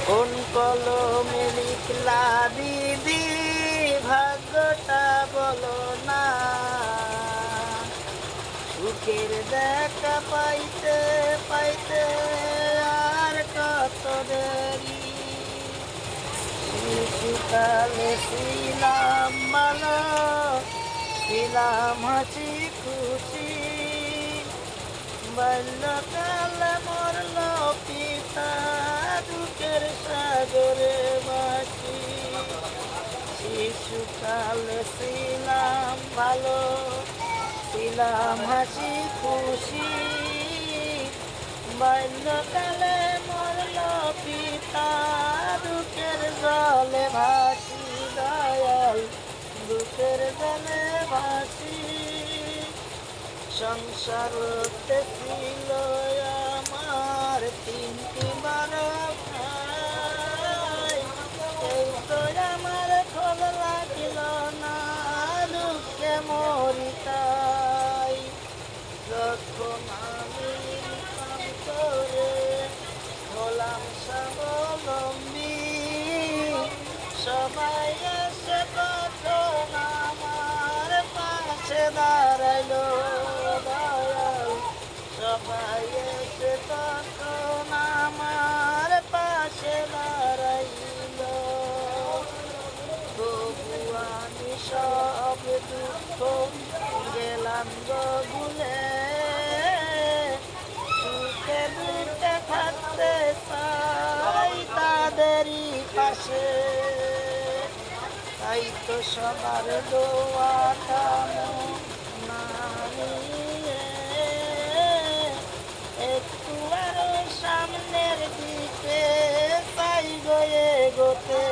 কোন কলমে লিখলা দিদি ভাগ্যটা বলো না, সুখের দেখা পাইতে পাইতে আর কত দেরি। শিশুকালে ছিলাম ভালো, ছিলাম হাসি খুশি, বাল্যকালে মরল পিতা দুঃখের সাগরে বাঁচি। শিশুকালে ছিলাম ভালো, ছিলাম হাসি খুশি, বাল্যকালে মরল পিতা দুঃখের জলে ভাসি। দয়াল দুঃখের জলে ভাসি। সংসারতে ছিল আমার তিনটি বড় ভাই, কেউ তো আমার খোঁজ লাগিল না, দুঃখে মরি তাই। যখন আমি কাম করে হলাম স্বাবলম্বী, সবাই এসে তখন আমার পাশে দাঁড়াইলো। দয়াল সবাই এসে তখন আমার পাশে দাঁড়াইলো। তবু আমি সব দুঃখ গেলাম গো ভুলে, সুখে দুঃখে থাকতে চাই তাদেরই পাশে। তাই তো সবার দোয়াটা না নিয়ে একটু আরো সামনের দিকে চাই গো এগোতে।